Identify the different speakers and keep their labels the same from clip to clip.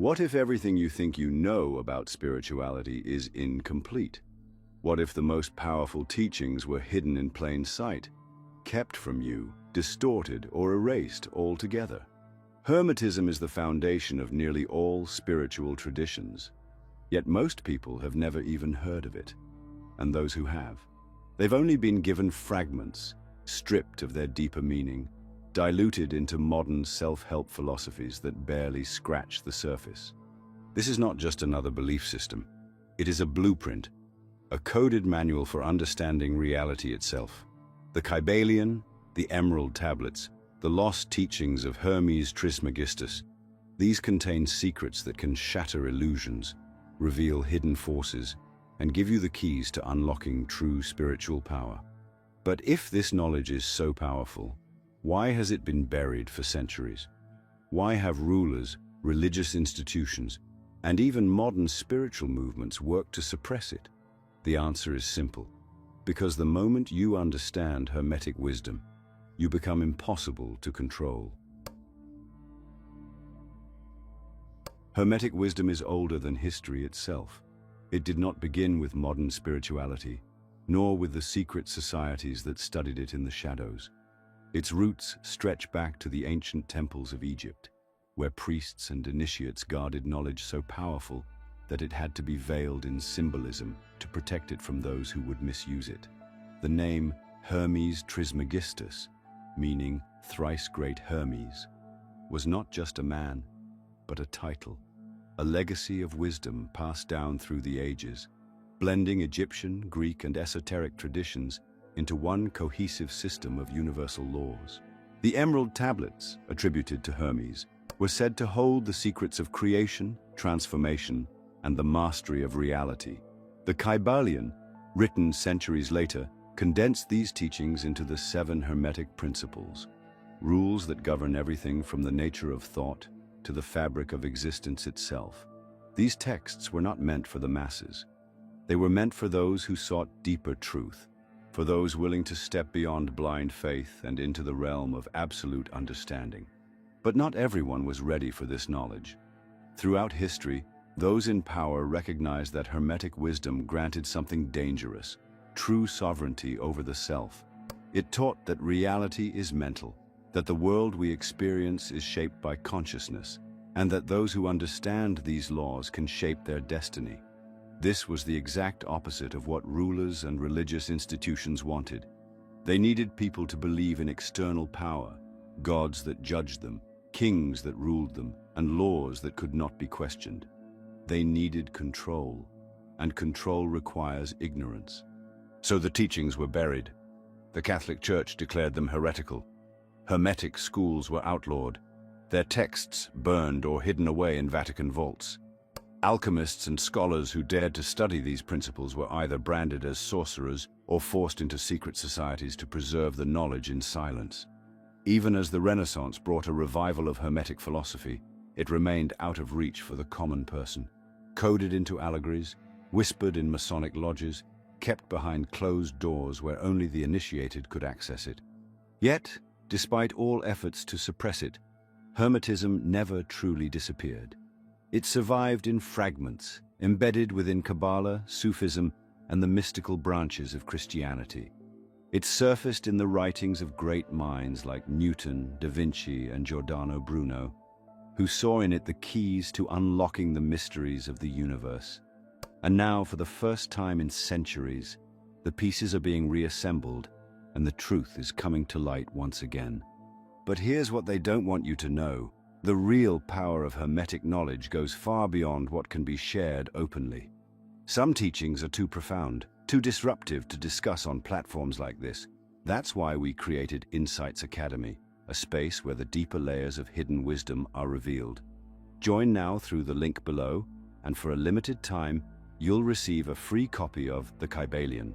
Speaker 1: What if everything you think you know about spirituality is incomplete? What if the most powerful teachings were hidden in plain sight, kept from you, distorted or erased altogether? Hermetism is the foundation of nearly all spiritual traditions, yet most people have never even heard of it. And those who have, they've only been given fragments, stripped of their deeper meaning, diluted into modern self-help philosophies that barely scratch the surface. This is not just another belief system. It is a blueprint, a coded manual for understanding reality itself. The Kybalion, the Emerald Tablets, the lost teachings of Hermes Trismegistus, these contain secrets that can shatter illusions, reveal hidden forces, and give you the keys to unlocking true spiritual power. But if this knowledge is so powerful, why has it been buried for centuries? Why have rulers, religious institutions, and even modern spiritual movements worked to suppress it? The answer is simple. Because the moment you understand Hermetic wisdom, you become impossible to control. Hermetic wisdom is older than history itself. It did not begin with modern spirituality, nor with the secret societies that studied it in the shadows. Its roots stretch back to the ancient temples of Egypt, where priests and initiates guarded knowledge so powerful that it had to be veiled in symbolism to protect it from those who would misuse it. The name Hermes Trismegistus, meaning thrice great Hermes, was not just a man, but a title, a legacy of wisdom passed down through the ages, blending Egyptian, Greek, and esoteric traditions into one cohesive system of universal laws. The Emerald Tablets, attributed to Hermes, were said to hold the secrets of creation, transformation, and the mastery of reality. The Kybalion, written centuries later, condensed these teachings into the 7 Hermetic principles, rules that govern everything from the nature of thought to the fabric of existence itself. These texts were not meant for the masses. They were meant for those who sought deeper truth, for those willing to step beyond blind faith and into the realm of absolute understanding. But not everyone was ready for this knowledge. Throughout history, those in power recognized that Hermetic wisdom granted something dangerous, true sovereignty over the self. It taught that reality is mental, that the world we experience is shaped by consciousness, and that those who understand these laws can shape their destiny. This was the exact opposite of what rulers and religious institutions wanted. They needed people to believe in external power, gods that judged them, kings that ruled them, and laws that could not be questioned. They needed control, and control requires ignorance. So the teachings were buried. The Catholic Church declared them heretical. Hermetic schools were outlawed, their texts burned or hidden away in Vatican vaults. Alchemists and scholars who dared to study these principles were either branded as sorcerers or forced into secret societies to preserve the knowledge in silence. Even as the Renaissance brought a revival of Hermetic philosophy, it remained out of reach for the common person. Coded into allegories, whispered in Masonic lodges, kept behind closed doors where only the initiated could access it. Yet, despite all efforts to suppress it, Hermetism never truly disappeared. It survived in fragments, embedded within Kabbalah, Sufism, and the mystical branches of Christianity. It surfaced in the writings of great minds like Newton, Da Vinci, and Giordano Bruno, who saw in it the keys to unlocking the mysteries of the universe. And now, for the first time in centuries, the pieces are being reassembled, and the truth is coming to light once again. But here's what they don't want you to know. The real power of Hermetic knowledge goes far beyond what can be shared openly. Some teachings are too profound, too disruptive to discuss on platforms like this. That's why we created Insights Academy, a space where the deeper layers of hidden wisdom are revealed. Join now through the link below, and for a limited time, you'll receive a free copy of The Kybalion.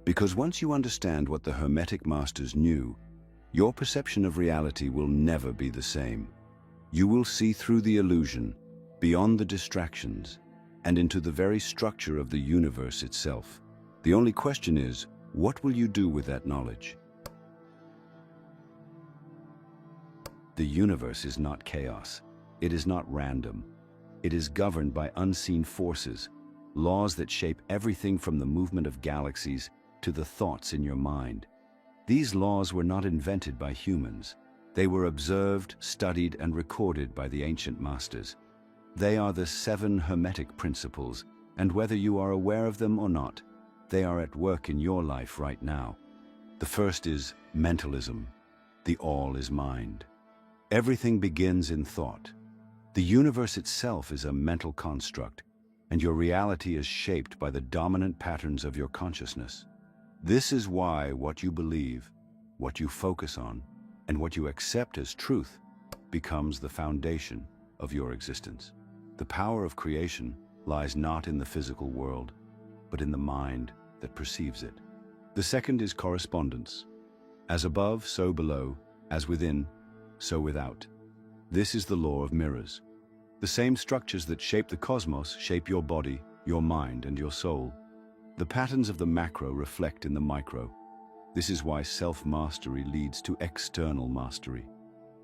Speaker 1: Because once you understand what the Hermetic masters knew, your perception of reality will never be the same. You will see through the illusion, beyond the distractions, and into the very structure of the universe itself. The only question is, what will you do with that knowledge? The universe is not chaos. It is not random. It is governed by unseen forces, laws that shape everything from the movement of galaxies to the thoughts in your mind. These laws were not invented by humans. They were observed, studied, and recorded by the ancient masters. They are the 7 Hermetic principles, and whether you are aware of them or not, they are at work in your life right now. The first is mentalism. The all is mind. Everything begins in thought. The universe itself is a mental construct, and your reality is shaped by the dominant patterns of your consciousness. This is why what you believe, what you focus on, and what you accept as truth becomes the foundation of your existence. The power of creation lies not in the physical world, but in the mind that perceives it. The second is correspondence. As above, so below, as within, so without. This is the law of mirrors. The same structures that shape the cosmos shape your body, your mind, and your soul. The patterns of the macro reflect in the micro. This is why self-mastery leads to external mastery.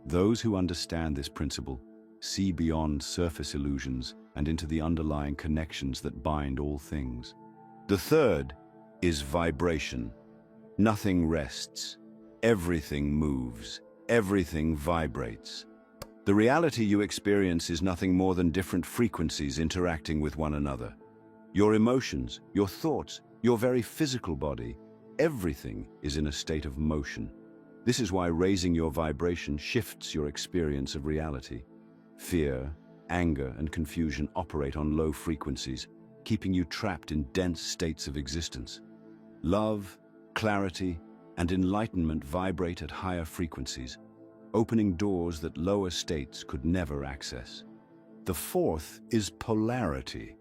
Speaker 1: Those who understand this principle see beyond surface illusions and into the underlying connections that bind all things. The third is vibration. Nothing rests. Everything moves. Everything vibrates. The reality you experience is nothing more than different frequencies interacting with one another. Your emotions, your thoughts, your very physical body, everything is in a state of motion. This is why raising your vibration shifts your experience of reality. Fear, anger, and confusion operate on low frequencies, keeping you trapped in dense states of existence. Love, clarity, and enlightenment vibrate at higher frequencies, opening doors that lower states could never access. The fourth is polarity.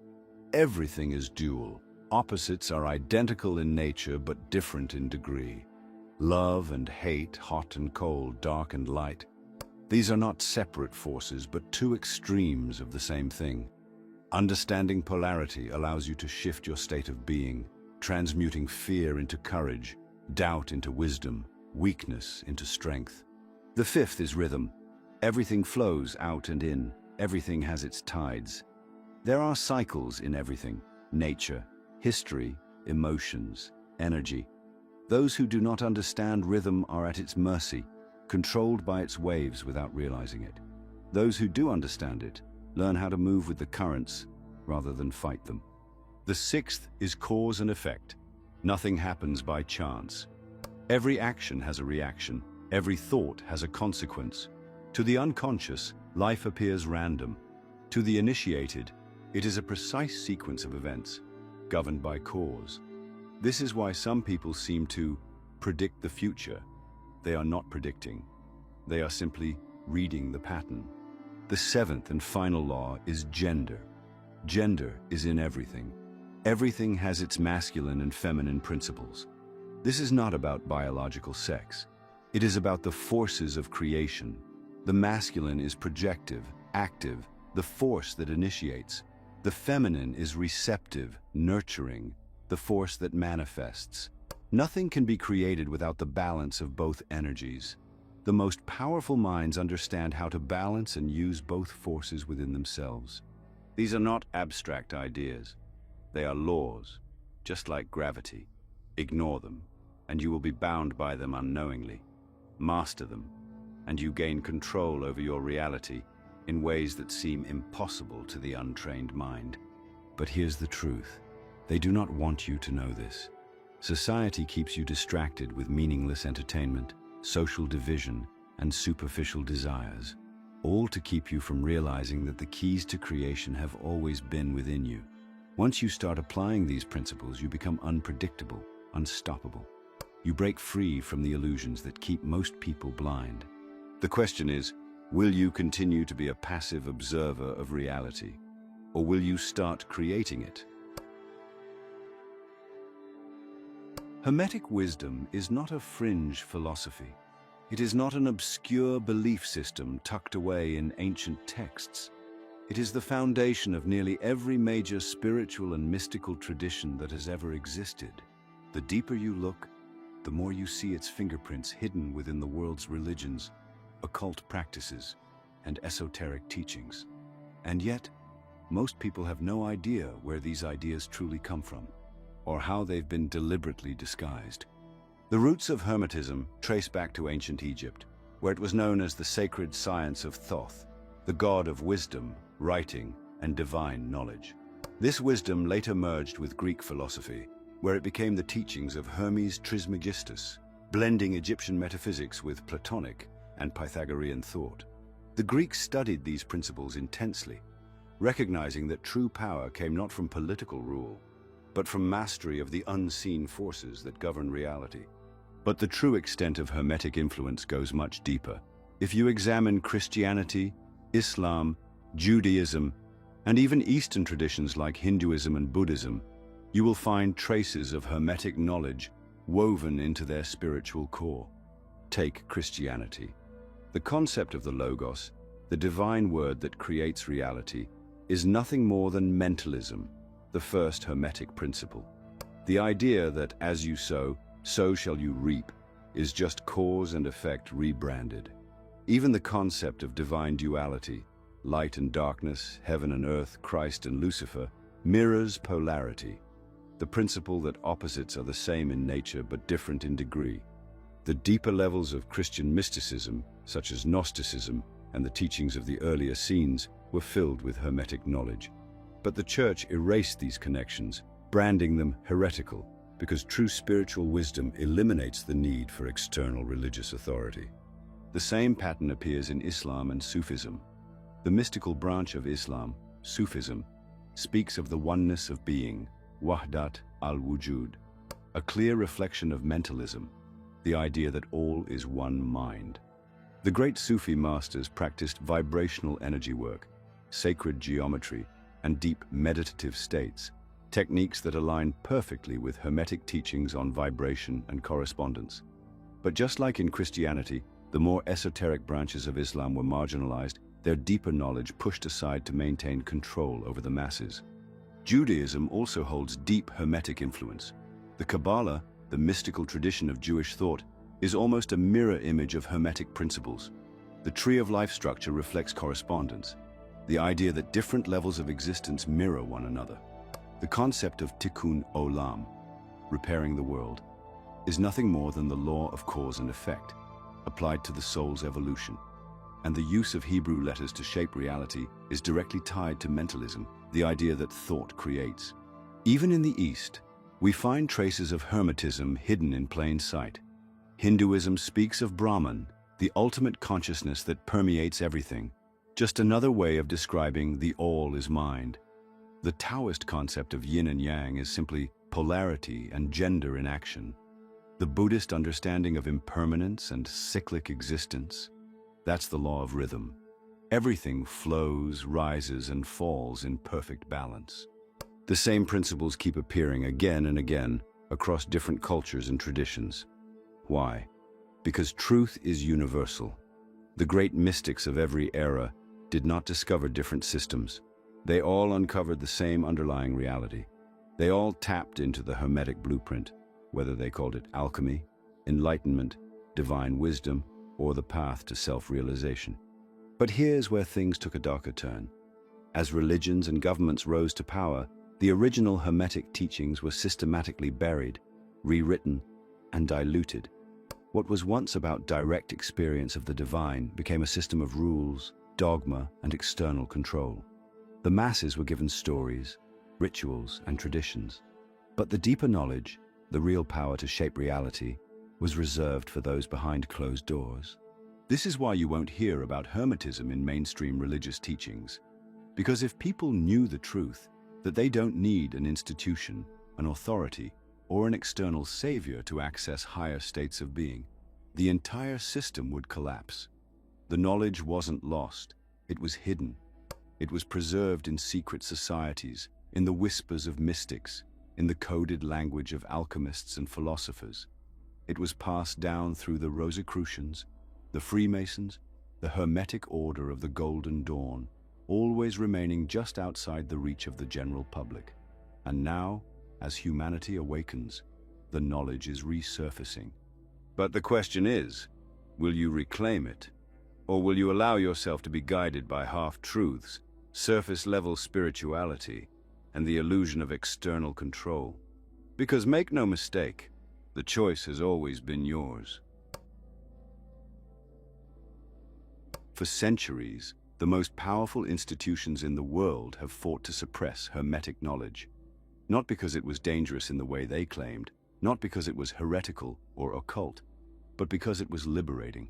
Speaker 1: Everything is dual. Opposites are identical in nature but different in degree. Love and hate, hot and cold, dark and light. These are not separate forces but two extremes of the same thing. Understanding polarity allows you to shift your state of being, transmuting fear into courage, doubt into wisdom, weakness into strength. The fifth is rhythm. Everything flows out and in. Everything has its tides. There are cycles in everything: nature, history, emotions, energy. Those who do not understand rhythm are at its mercy, controlled by its waves without realizing it. Those who do understand it learn how to move with the currents rather than fight them. The sixth is cause and effect. Nothing happens by chance. Every action has a reaction. Every thought has a consequence. To the unconscious, life appears random. To the initiated, it is a precise sequence of events, governed by cause. This is why some people seem to predict the future. They are not predicting. They are simply reading the pattern. The seventh and final law is gender. Gender is in everything. Everything has its masculine and feminine principles. This is not about biological sex. It is about the forces of creation. The masculine is projective, active, the force that initiates. The feminine is receptive, nurturing, the force that manifests. Nothing can be created without the balance of both energies. The most powerful minds understand how to balance and use both forces within themselves. These are not abstract ideas. They are laws, just like gravity. Ignore them, and you will be bound by them unknowingly. Master them, and you gain control over your reality in ways that seem impossible to the untrained mind. But here's the truth. They do not want you to know this. Society keeps you distracted with meaningless entertainment, social division, and superficial desires, all to keep you from realizing that the keys to creation have always been within you. Once you start applying these principles, you become unpredictable, unstoppable. You break free from the illusions that keep most people blind. The question is, will you continue to be a passive observer of reality, or will you start creating it? Hermetic wisdom is not a fringe philosophy. It is not an obscure belief system tucked away in ancient texts. It is the foundation of nearly every major spiritual and mystical tradition that has ever existed. The deeper you look, the more you see its fingerprints hidden within the world's religions, occult practices, and esoteric teachings. And yet, most people have no idea where these ideas truly come from, or how they've been deliberately disguised. The roots of Hermetism trace back to ancient Egypt, where it was known as the sacred science of Thoth, the god of wisdom, writing, and divine knowledge. This wisdom later merged with Greek philosophy, where it became the teachings of Hermes Trismegistus, blending Egyptian metaphysics with Platonic and Pythagorean thought. The Greeks studied these principles intensely, recognizing that true power came not from political rule, but from mastery of the unseen forces that govern reality. But the true extent of Hermetic influence goes much deeper. If you examine Christianity, Islam, Judaism, and even Eastern traditions like Hinduism and Buddhism, you will find traces of Hermetic knowledge woven into their spiritual core. Take Christianity. The concept of the Logos, the divine word that creates reality, is nothing more than mentalism, the first Hermetic principle. The idea that as you sow, so shall you reap, is just cause and effect rebranded. Even the concept of divine duality, light and darkness, heaven and earth, Christ and Lucifer, mirrors polarity, the principle that opposites are the same in nature but different in degree. The deeper levels of Christian mysticism, such as Gnosticism and the teachings of the earlier scenes, were filled with Hermetic knowledge. But the Church erased these connections, branding them heretical, because true spiritual wisdom eliminates the need for external religious authority. The same pattern appears in Islam and Sufism. The mystical branch of Islam, Sufism, speaks of the oneness of being, wahdat al-wujud, a clear reflection of mentalism, the idea that all is one mind. The great Sufi masters practiced vibrational energy work, sacred geometry, and deep meditative states, techniques that align perfectly with Hermetic teachings on vibration and correspondence. But just like in Christianity, the more esoteric branches of Islam were marginalized, their deeper knowledge pushed aside to maintain control over the masses. Judaism also holds deep Hermetic influence. The Kabbalah, the mystical tradition of Jewish thought, is almost a mirror image of Hermetic principles. The tree of life structure reflects correspondence, the idea that different levels of existence mirror one another. The concept of tikkun olam, repairing the world, is nothing more than the law of cause and effect, applied to the soul's evolution. And the use of Hebrew letters to shape reality is directly tied to mentalism, the idea that thought creates. Even in the East, we find traces of Hermetism hidden in plain sight. Hinduism speaks of Brahman, the ultimate consciousness that permeates everything, just another way of describing the all is mind. The Taoist concept of yin and yang is simply polarity and gender in action. The Buddhist understanding of impermanence and cyclic existence, that's the law of rhythm. Everything flows, rises, and falls in perfect balance. The same principles keep appearing again and again across different cultures and traditions. Why? Because truth is universal. The great mystics of every era did not discover different systems. They all uncovered the same underlying reality. They all tapped into the Hermetic blueprint, whether they called it alchemy, enlightenment, divine wisdom, or the path to self-realization. But here's where things took a darker turn. As religions and governments rose to power, the original Hermetic teachings were systematically buried, rewritten, and diluted. What was once about direct experience of the divine became a system of rules, dogma, and external control. The masses were given stories, rituals, and traditions. But the deeper knowledge, the real power to shape reality, was reserved for those behind closed doors. This is why you won't hear about Hermetism in mainstream religious teachings. Because if people knew the truth, that they don't need an institution, an authority, or an external savior to access higher states of being, the entire system would collapse. The knowledge wasn't lost, it was hidden. It was preserved in secret societies, in the whispers of mystics, in the coded language of alchemists and philosophers. It was passed down through the Rosicrucians, the Freemasons, the Hermetic Order of the Golden Dawn, always remaining just outside the reach of the general public. And now, as humanity awakens, the knowledge is resurfacing. But the question is, will you reclaim it? Or will you allow yourself to be guided by half-truths surface-level spirituality, and the illusion of external control. Because make no mistake, the choice has always been yours. For centuries, the most powerful institutions in the world have fought to suppress Hermetic knowledge. Not because it was dangerous in the way they claimed, not because it was heretical or occult, but because it was liberating.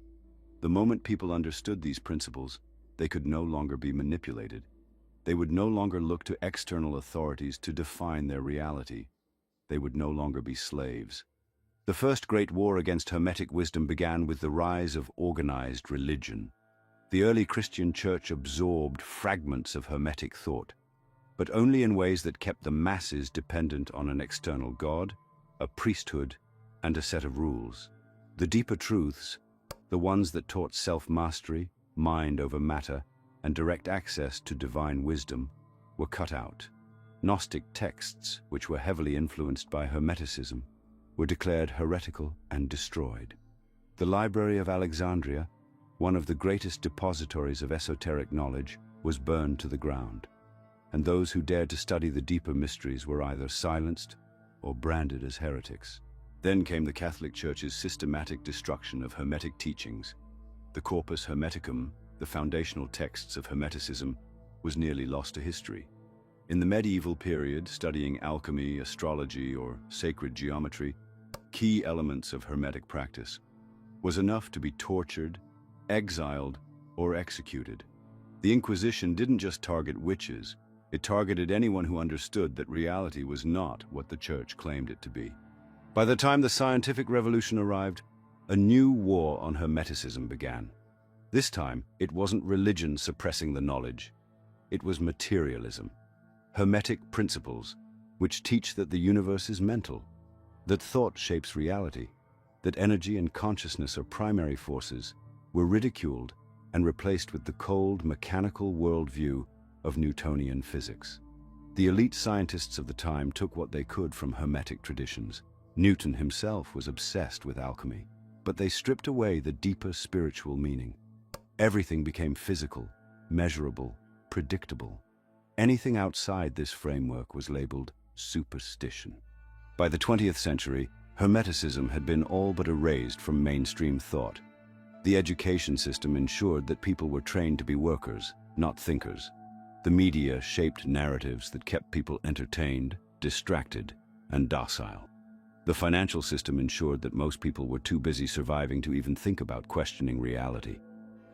Speaker 1: The moment people understood these principles, they could no longer be manipulated. They would no longer look to external authorities to define their reality. They would no longer be slaves. The first great war against Hermetic wisdom began with the rise of organized religion. The early Christian church absorbed fragments of Hermetic thought, but only in ways that kept the masses dependent on an external god, a priesthood, and a set of rules. The deeper truths, the ones that taught self-mastery, mind over matter, and direct access to divine wisdom, were cut out. Gnostic texts, which were heavily influenced by Hermeticism, were declared heretical and destroyed. The Library of Alexandria, one of the greatest depositories of esoteric knowledge, was burned to the ground, and those who dared to study the deeper mysteries were either silenced or branded as heretics. Then came the Catholic Church's systematic destruction of Hermetic teachings. The Corpus Hermeticum, the foundational texts of Hermeticism, was nearly lost to history. In the medieval period, studying alchemy, astrology, or sacred geometry, key elements of Hermetic practice, was enough to be tortured, exiled, or executed. The Inquisition didn't just target witches, it targeted anyone who understood that reality was not what the Church claimed it to be. By the time the scientific revolution arrived, a new war on Hermeticism began. This time, it wasn't religion suppressing the knowledge, it was materialism. Hermetic principles, which teach that the universe is mental, that thought shapes reality, that energy and consciousness are primary forces, were ridiculed and replaced with the cold, mechanical worldview of Newtonian physics. The elite scientists of the time took what they could from Hermetic traditions. Newton himself was obsessed with alchemy, but they stripped away the deeper spiritual meaning. Everything became physical, measurable, predictable. Anything outside this framework was labeled superstition. By the 20th century, Hermeticism had been all but erased from mainstream thought. The education system ensured that people were trained to be workers, not thinkers. The media shaped narratives that kept people entertained, distracted, and docile. The financial system ensured that most people were too busy surviving to even think about questioning reality.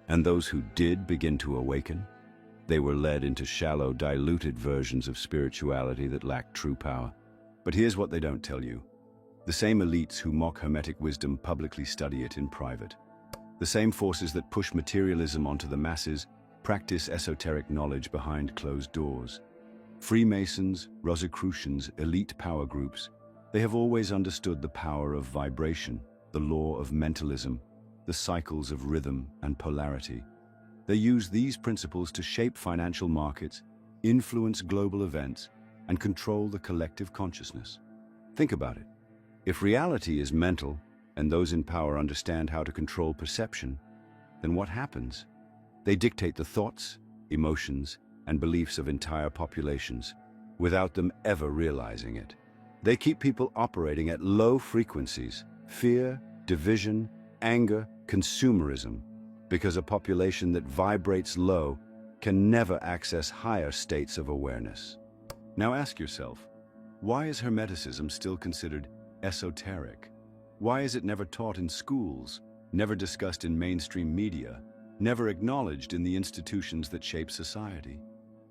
Speaker 1: And those who did begin to awaken, they were led into shallow, diluted versions of spirituality that lacked true power. But here's what they don't tell you. The same elites who mock Hermetic wisdom publicly study it in private. The same forces that push materialism onto the masses practice esoteric knowledge behind closed doors. Freemasons, Rosicrucians, elite power groups, they have always understood the power of vibration, the law of mentalism, the cycles of rhythm and polarity. They use these principles to shape financial markets, influence global events, and control the collective consciousness. Think about it. If reality is mental, and those in power understand how to control perception, then what happens? They dictate the thoughts, emotions, and beliefs of entire populations, without them ever realizing it. They keep people operating at low frequencies, fear, division, anger, consumerism, because a population that vibrates low can never access higher states of awareness. Now ask yourself, why is Hermeticism still considered esoteric? Why is it never taught in schools, never discussed in mainstream media, never acknowledged in the institutions that shape society?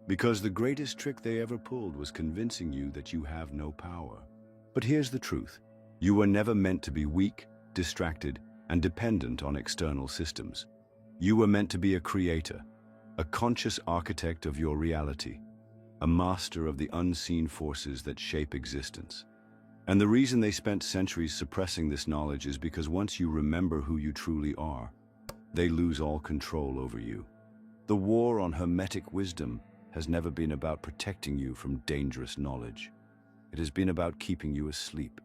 Speaker 1: Because the greatest trick they ever pulled was convincing you that you have no power. But here's the truth. You were never meant to be weak, distracted, and dependent on external systems. You were meant to be a creator, a conscious architect of your reality, a master of the unseen forces that shape existence. And the reason they spent centuries suppressing this knowledge is because once you remember who you truly are, they lose all control over you. The war on Hermetic wisdom has never been about protecting you from dangerous knowledge. It has been about keeping you asleep,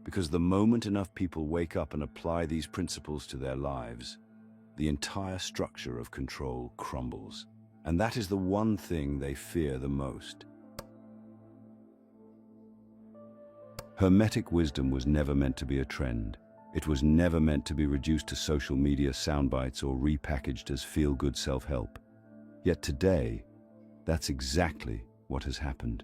Speaker 1: because the moment enough people wake up and apply these principles to their lives, the entire structure of control crumbles. And that is the one thing they fear the most. Hermetic wisdom was never meant to be a trend. It was never meant to be reduced to social media soundbites or repackaged as feel-good self-help. Yet today, that's exactly what has happened.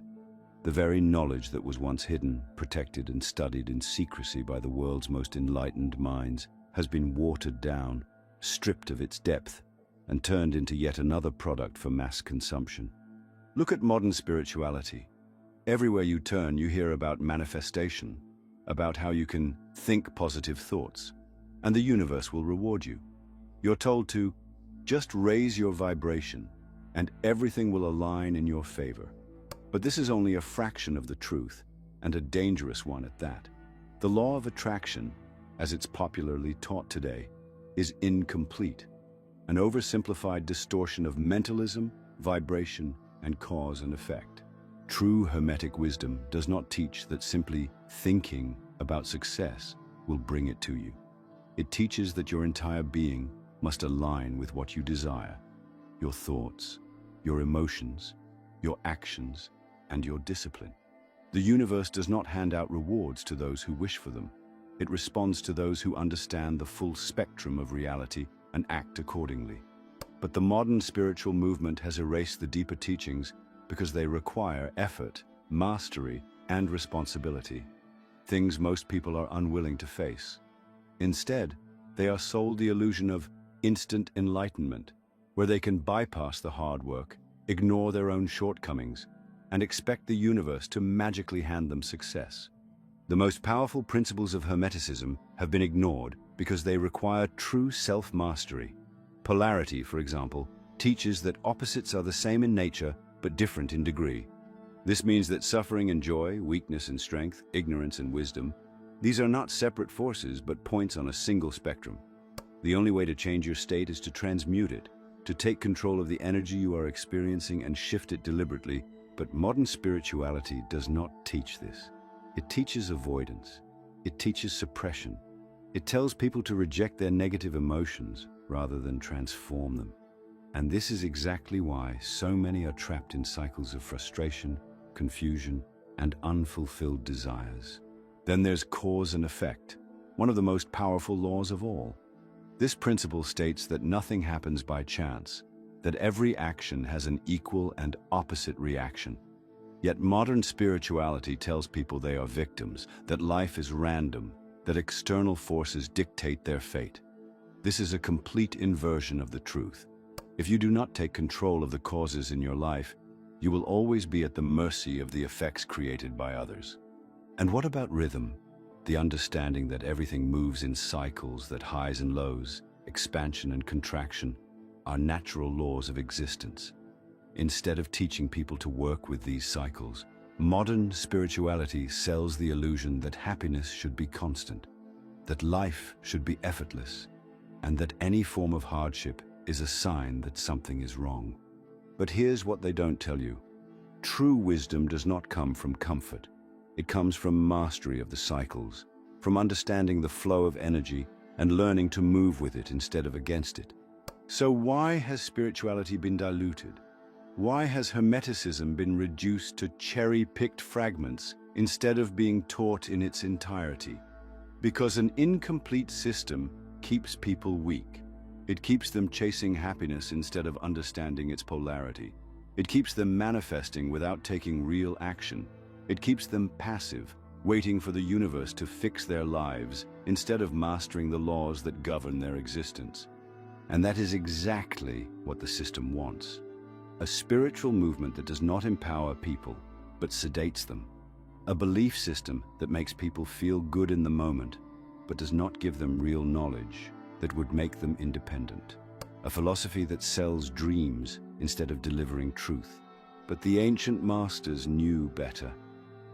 Speaker 1: The very knowledge that was once hidden, protected, and studied in secrecy by the world's most enlightened minds has been watered down, stripped of its depth, and turned into yet another product for mass consumption. Look at modern spirituality. Everywhere you turn, you hear about manifestation, about how you can think positive thoughts, and the universe will reward you. You're told to just raise your vibration, and everything will align in your favor. But this is only a fraction of the truth, and a dangerous one at that. The law of attraction, as it's popularly taught today, is incomplete, an oversimplified distortion of mentalism, vibration, and cause and effect. True Hermetic wisdom does not teach that simply thinking about success will bring it to you. It teaches that your entire being must align with what you desire, your thoughts, your emotions, your actions, and your discipline. The universe does not hand out rewards to those who wish for them. It responds to those who understand the full spectrum of reality and act accordingly. But the modern spiritual movement has erased the deeper teachings because they require effort, mastery, and responsibility, things most people are unwilling to face. Instead, they are sold the illusion of instant enlightenment, where they can bypass the hard work, ignore their own shortcomings, and expect the universe to magically hand them success. The most powerful principles of Hermeticism have been ignored because they require true self-mastery. Polarity, for example, teaches that opposites are the same in nature but different in degree. This means that suffering and joy, weakness and strength, ignorance and wisdom, these are not separate forces but points on a single spectrum. The only way to change your state is to transmute it, to take control of the energy you are experiencing and shift it deliberately. But modern spirituality does not teach this. It teaches avoidance. It teaches suppression. It tells people to reject their negative emotions rather than transform them. And this is exactly why so many are trapped in cycles of frustration, confusion, and unfulfilled desires. Then there's cause and effect, one of the most powerful laws of all. This principle states that nothing happens by chance, that every action has an equal and opposite reaction. Yet modern spirituality tells people they are victims, that life is random, that external forces dictate their fate. This is a complete inversion of the truth. If you do not take control of the causes in your life, you will always be at the mercy of the effects created by others. And what about rhythm? The understanding that everything moves in cycles, that highs and lows, expansion and contraction, are natural laws of existence. Instead of teaching people to work with these cycles, modern spirituality sells the illusion that happiness should be constant, that life should be effortless, and that any form of hardship is a sign that something is wrong. But here's what they don't tell you. True wisdom does not come from comfort. It comes from mastery of the cycles, from understanding the flow of energy and learning to move with it instead of against it. So why has spirituality been diluted? Why has Hermeticism been reduced to cherry-picked fragments instead of being taught in its entirety? Because an incomplete system keeps people weak. It keeps them chasing happiness instead of understanding its polarity. It keeps them manifesting without taking real action. It keeps them passive, waiting for the universe to fix their lives instead of mastering the laws that govern their existence. And that is exactly what the system wants. A spiritual movement that does not empower people, but sedates them. A belief system that makes people feel good in the moment, but does not give them real knowledge that would make them independent. A philosophy that sells dreams instead of delivering truth. But the ancient masters knew better.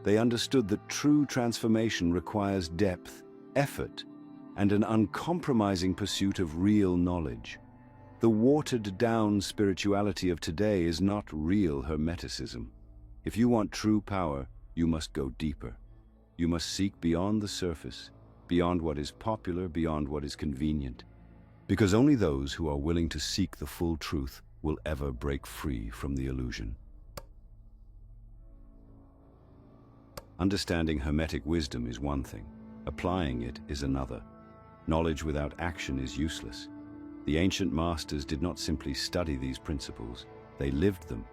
Speaker 1: They understood that true transformation requires depth, effort, and an uncompromising pursuit of real knowledge. The watered-down spirituality of today is not real Hermeticism. If you want true power, you must go deeper. You must seek beyond the surface, beyond what is popular, beyond what is convenient. Because only those who are willing to seek the full truth will ever break free from the illusion. Understanding Hermetic wisdom is one thing. Applying it is another. Knowledge without action is useless. The ancient masters did not simply study these principles, they lived them.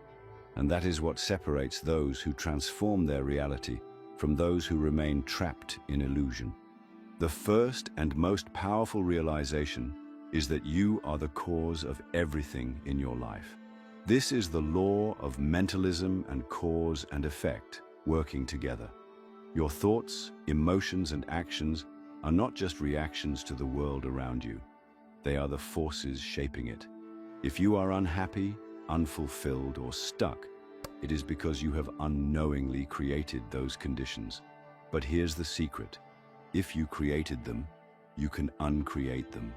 Speaker 1: And that is what separates those who transform their reality from those who remain trapped in illusion. The first and most powerful realization is that you are the cause of everything in your life. This is the law of mentalism and cause and effect working together. Your thoughts, emotions, and actions are not just reactions to the world around you. They are the forces shaping it. If you are unhappy, unfulfilled, or stuck, it is because you have unknowingly created those conditions. But here's the secret. If you created them, you can uncreate them.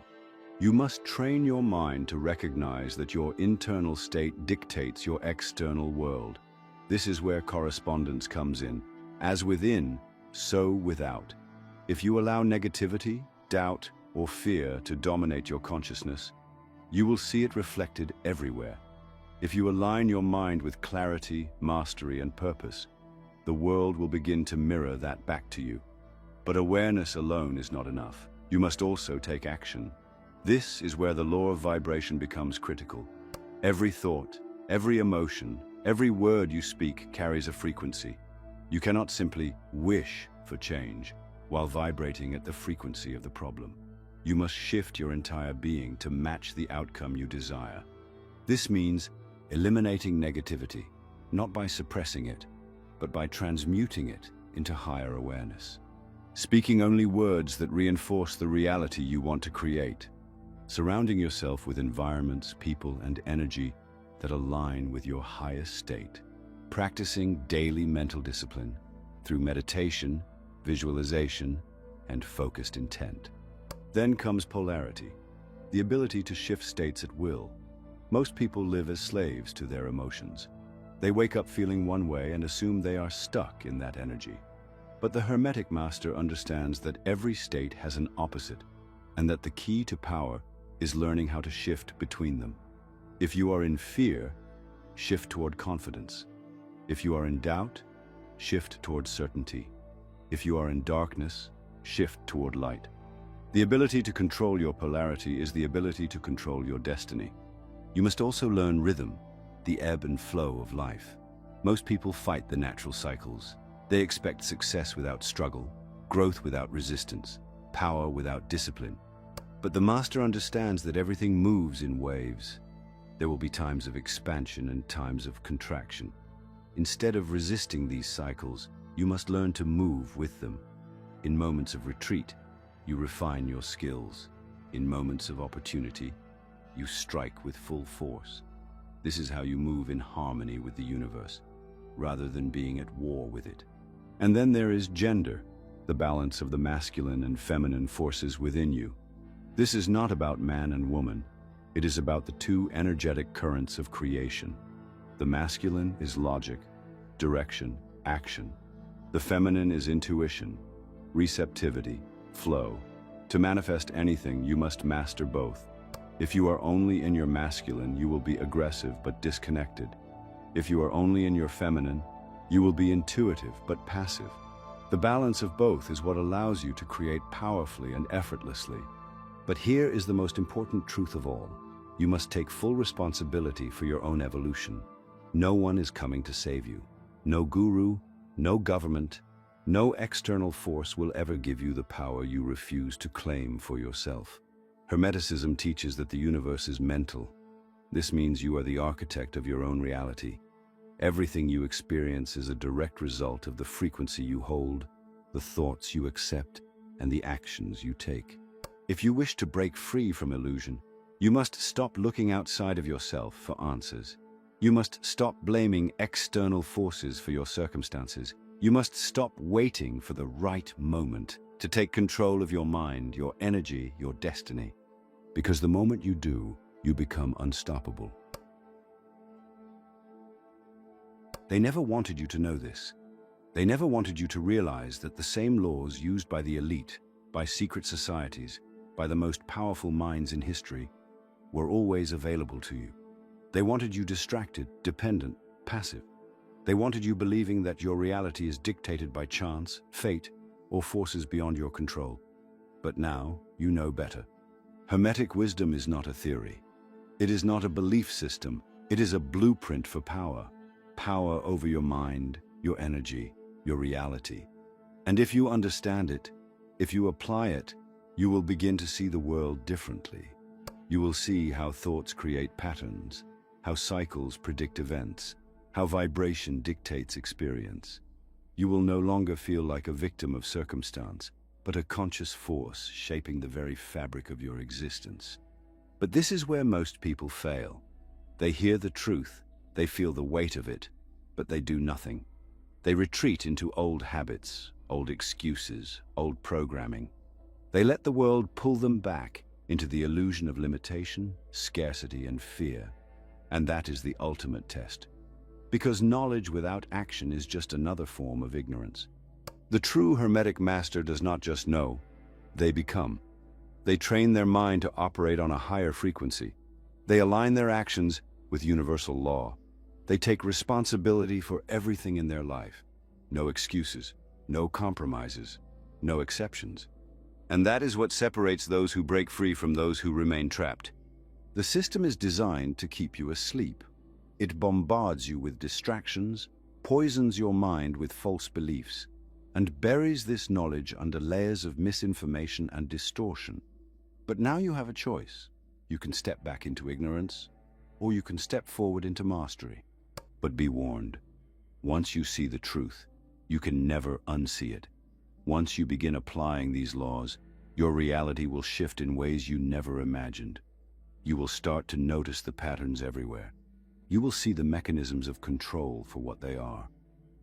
Speaker 1: You must train your mind to recognize that your internal state dictates your external world. This is where correspondence comes in. As within, so without. If you allow negativity, doubt, or fear to dominate your consciousness, you will see it reflected everywhere. If you align your mind with clarity, mastery, and purpose, the world will begin to mirror that back to you. But awareness alone is not enough. You must also take action. This is where the law of vibration becomes critical. Every thought, every emotion, every word you speak carries a frequency. You cannot simply wish for change while vibrating at the frequency of the problem. You must shift your entire being to match the outcome you desire. This means eliminating negativity, not by suppressing it, but by transmuting it into higher awareness. Speaking only words that reinforce the reality you want to create. Surrounding yourself with environments, people, and energy that align with your highest state. Practicing daily mental discipline through meditation, visualization, and focused intent. Then comes polarity, the ability to shift states at will. Most people live as slaves to their emotions. They wake up feeling one way and assume they are stuck in that energy. But the Hermetic master understands that every state has an opposite, and that the key to power is learning how to shift between them. If you are in fear, shift toward confidence. If you are in doubt, shift toward certainty. If you are in darkness, shift toward light. The ability to control your polarity is the ability to control your destiny. You must also learn rhythm, the ebb and flow of life. Most people fight the natural cycles. They expect success without struggle, growth without resistance, power without discipline. But the master understands that everything moves in waves. There will be times of expansion and times of contraction. Instead of resisting these cycles, you must learn to move with them. In moments of retreat, you refine your skills. In moments of opportunity, you strike with full force. This is how you move in harmony with the universe, rather than being at war with it. And then there is gender, the balance of the masculine and feminine forces within you. This is not about man and woman. It is about the two energetic currents of creation. The masculine is logic, direction, action. The feminine is intuition, receptivity, flow. To manifest anything, you must master both. If you are only in your masculine, you will be aggressive but disconnected. If you are only in your feminine, you will be intuitive but passive. The balance of both is what allows you to create powerfully and effortlessly. But here is the most important truth of all. You must take full responsibility for your own evolution. No one is coming to save you. No guru, no government, no external force will ever give you the power you refuse to claim for yourself. Hermeticism teaches that the universe is mental. This means you are the architect of your own reality. Everything you experience is a direct result of the frequency you hold, the thoughts you accept, and the actions you take. If you wish to break free from illusion, you must stop looking outside of yourself for answers. You must stop blaming external forces for your circumstances. You must stop waiting for the right moment to take control of your mind, your energy, your destiny. Because the moment you do, you become unstoppable. They never wanted you to know this. They never wanted you to realize that the same laws used by the elite, by secret societies, by the most powerful minds in history, were always available to you. They wanted you distracted, dependent, passive. They wanted you believing that your reality is dictated by chance, fate, or forces beyond your control. But now, you know better. Hermetic wisdom is not a theory. It is not a belief system. It is a blueprint for power. Power over your mind, your energy, your reality. And if you understand it, if you apply it, you will begin to see the world differently. You will see how thoughts create patterns, how cycles predict events, how vibration dictates experience. You will no longer feel like a victim of circumstance, but a conscious force shaping the very fabric of your existence. But this is where most people fail. They hear the truth, they feel the weight of it, but they do nothing. They retreat into old habits, old excuses, old programming. They let the world pull them back into the illusion of limitation, scarcity, and fear. And that is the ultimate test. Because knowledge without action is just another form of ignorance. The true Hermetic master does not just know, they become. They train their mind to operate on a higher frequency. They align their actions with universal law. They take responsibility for everything in their life. No excuses, no compromises, no exceptions. And that is what separates those who break free from those who remain trapped. The system is designed to keep you asleep. It bombards you with distractions, poisons your mind with false beliefs, and buries this knowledge under layers of misinformation and distortion. But now you have a choice. You can step back into ignorance, or you can step forward into mastery. But be warned, once you see the truth, you can never unsee it. Once you begin applying these laws, your reality will shift in ways you never imagined. You will start to notice the patterns everywhere. You will see the mechanisms of control for what they are.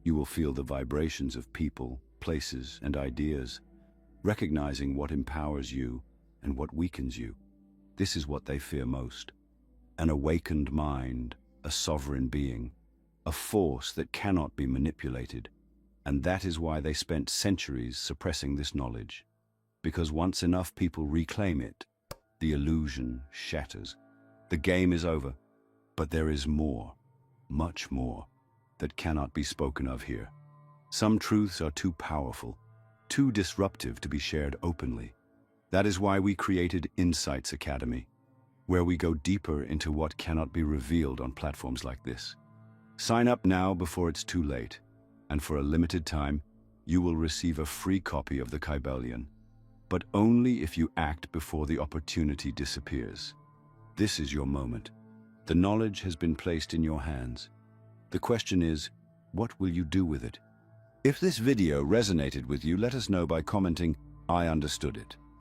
Speaker 1: You will feel the vibrations of people, places, and ideas, recognizing what empowers you and what weakens you. This is what they fear most. An awakened mind, a sovereign being, a force that cannot be manipulated. And that is why they spent centuries suppressing this knowledge. Because once enough people reclaim it, the illusion shatters. The game is over. But there is more, much more, that cannot be spoken of here. Some truths are too powerful, too disruptive to be shared openly. That is why we created Insights Academy, where we go deeper into what cannot be revealed on platforms like this. Sign up now before it's too late, and for a limited time, you will receive a free copy of the Kybalion, but only if you act before the opportunity disappears. This is your moment. The knowledge has been placed in your hands. The question is, what will you do with it? If this video resonated with you, let us know by commenting, "I understood it."